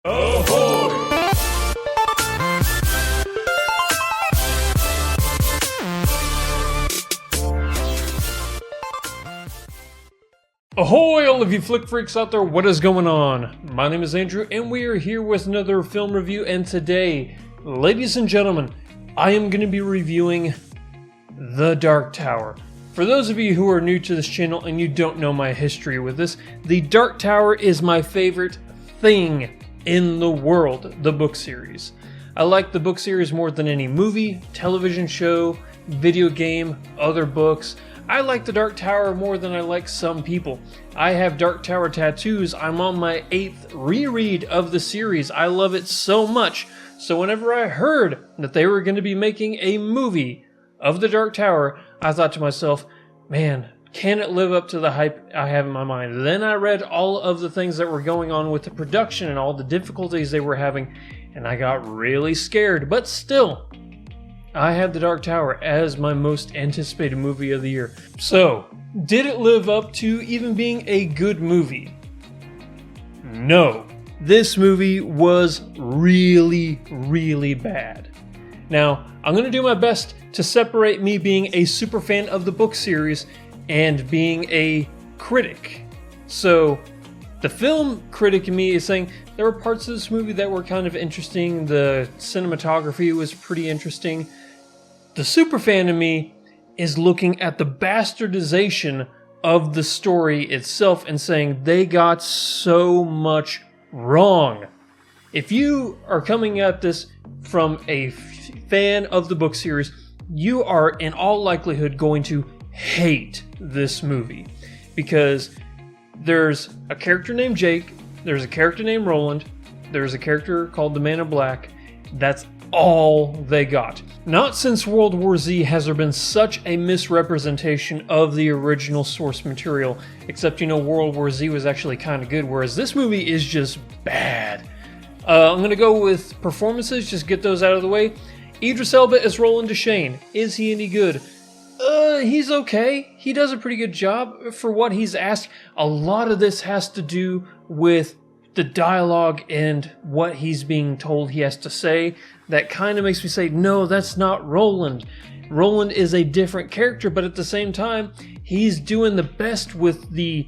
Ahoy! Ahoy, all of you flick freaks out there, what is going on? My name is Andrew, and we are here with another film review, and today, ladies and gentlemen, I am going to be reviewing The Dark Tower. For those of you who are new to this channel and you don't know my history with this, The Dark Tower is my favorite thing in the world, the book series. I like the book series more than any movie, television show, video game, other books. I like The Dark Tower more than I like some people. I have Dark Tower tattoos. I'm on my 8th reread of the series. I love it so much. So whenever I heard that they were going to be making a movie of The Dark Tower, I thought to myself, man, can it live up to the hype I have in my mind? Then I read all of the things that were going on with the production and all the difficulties they were having, and I got really scared. But still, I had The Dark Tower as my most anticipated movie of the year. So, did it live up to even being a good movie? No. This movie was really, really bad. Now, I'm going to do my best to separate me being a super fan of the book series and being a critic. So, the film critic in me is saying there were parts of this movie that were kind of interesting. The cinematography was pretty interesting. The superfan in me is looking at the bastardization of the story itself and saying they got so much wrong. If you are coming at this from a fan of the book series, you are in all likelihood going to hate this movie because there's a character named Jake, there's a character named Roland, there's a character called the Man in Black. That's all they got. Not since World War Z has there been such a misrepresentation of the original source material, except, you know, World War Z was actually kind of good, whereas this movie is just bad. I'm going to go with performances, just get those out of the way. Idris Elba as Roland Deschain. Is he any good? He's okay. He does a pretty good job for what he's asked. A lot of this has to do with the dialogue and what he's being told he has to say. That kind of makes me say, no, that's not Roland. Roland is a different character, but at the same time, he's doing the best with the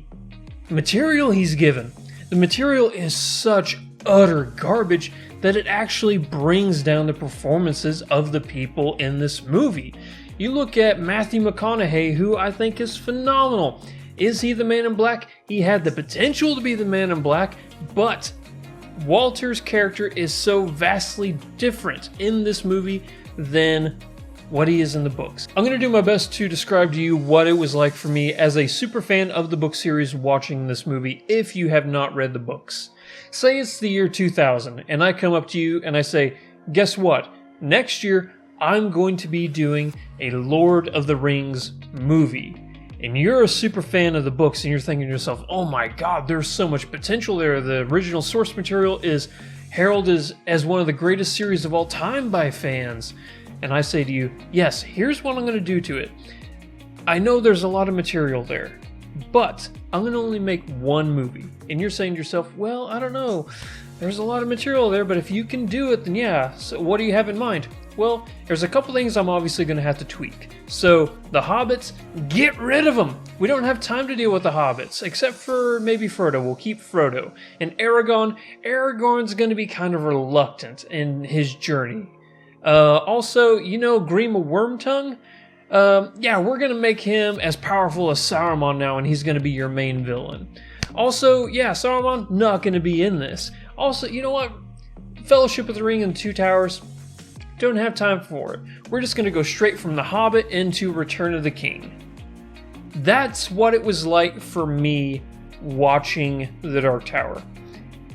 material he's given. The material is such utter garbage that it actually brings down the performances of the people in this movie. You look at Matthew McConaughey, who I think is phenomenal. Is he the Man in Black? He had the potential to be the Man in Black, but Walter's character is so vastly different in this movie than what he is in the books. I'm going to do my best to describe to you what it was like for me as a super fan of the book series watching this movie if you have not read the books. Say it's the year 2000 and I come up to you and I say, guess what? Next year I'm going to be doing a Lord of the Rings movie. And you're a super fan of the books and you're thinking to yourself, oh my god, there's so much potential there. The original source material is heralded as one of the greatest series of all time by fans. And I say to you, yes, here's what I'm going to do to it. I know there's a lot of material there, but I'm going to only make one movie. And you're saying to yourself, well, I don't know. There's a lot of material there, but if you can do it, then yeah. So what do you have in mind? Well, there's a couple things I'm obviously going to have to tweak. So, the Hobbits, get rid of them! We don't have time to deal with the Hobbits, except for maybe Frodo. We'll keep Frodo. And Aragorn's going to be kind of reluctant in his journey. Also, you know Grima Wormtongue? Yeah, we're going to make him as powerful as Saruman now, and he's going to be your main villain. Also, yeah, Saruman, not going to be in this. Also, you know what? Fellowship of the Ring and Two Towers, don't have time for it. We're just going to go straight from The Hobbit into Return of the King. That's what it was like for me watching The Dark Tower.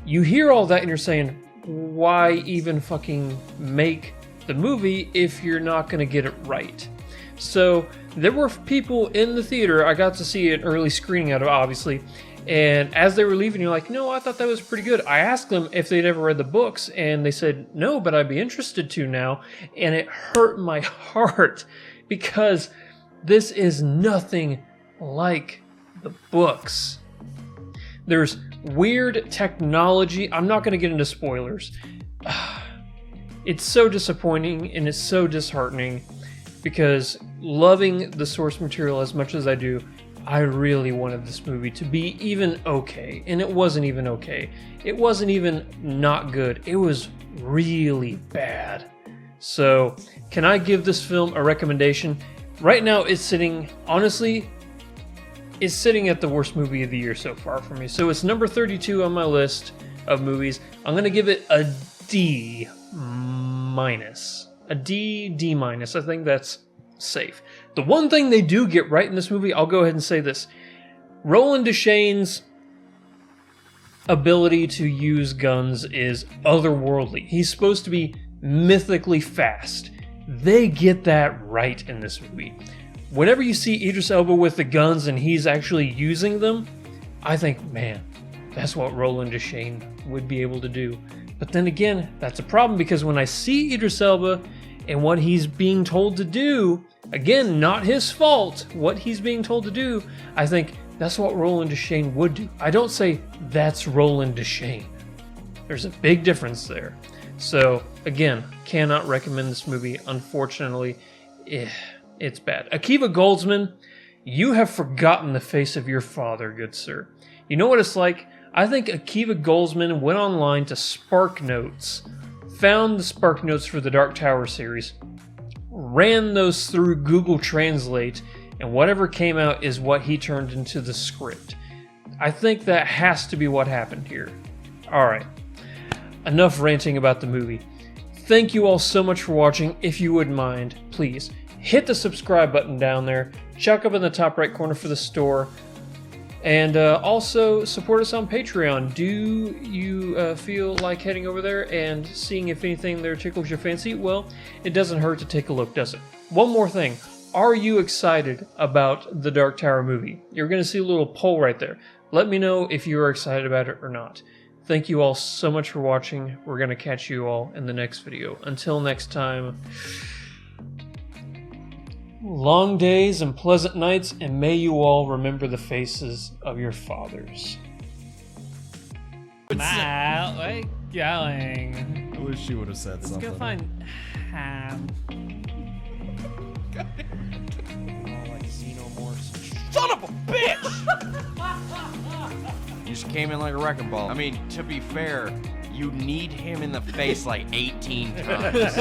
You hear all that and you're saying, why even fucking make the movie if you're not going to get it right? So there were people in the theater, I got to see an early screening out of it, obviously, and as they were leaving, you're like, no, I thought that was pretty good. I asked them if they'd ever read the books, and they said, no, but I'd be interested to now, and it hurt my heart, because this is nothing like the books. There's weird technology. I'm not going to get into spoilers. It's so disappointing and it's so disheartening because loving the source material as much as I do, I really wanted this movie to be even okay, and it wasn't even okay. It wasn't even not good. It was really bad. So, can I give this film a recommendation? Right now, it's sitting, honestly, it's sitting at the worst movie of the year so far for me. So it's number 32 on my list of movies. I'm gonna give it a D minus. A D minus. I think that's safe. The one thing they do get right in this movie, I'll go ahead and say this. Roland Deschain's ability to use guns is otherworldly. He's supposed to be mythically fast. They get that right in this movie. Whenever you see Idris Elba with the guns and he's actually using them, I think, man, that's what Roland Deschain would be able to do. But then again, that's a problem because when I see Idris Elba and what he's being told to do, again, not his fault, what he's being told to do, I think that's what Roland Deschain would do. I don't say that's Roland Deschain. There's a big difference there. So, again, cannot recommend this movie, unfortunately. It's bad. Akiva Goldsman, you have forgotten the face of your father, good sir. You know what it's like? I think Akiva Goldsman went online to SparkNotes, found the SparkNotes for the Dark Tower series, ran those through Google Translate, and whatever came out is what he turned into the script. I think that has to be what happened here. Alright, enough ranting about the movie. Thank you all so much for watching. If you wouldn't mind, please hit the subscribe button down there, check up in the top right corner for the store, and also support us on Patreon. Do you feel like heading over there and seeing if anything there tickles your fancy? Well, it doesn't hurt to take a look, does it? One more thing. Are you excited about the Dark Tower movie? You're going to see a little poll right there. Let me know if you are excited about it or not. Thank you all so much for watching. We're going to catch you all in the next video. Until next time, long days and pleasant nights, and may you all remember the faces of your fathers. Matt, where are you going? I wish she would have said Let's something. go find Ham. Like Xenomorphs. Son of a bitch! You just came in like a wrecking ball. I mean, to be fair, you need him in the face like 18 times.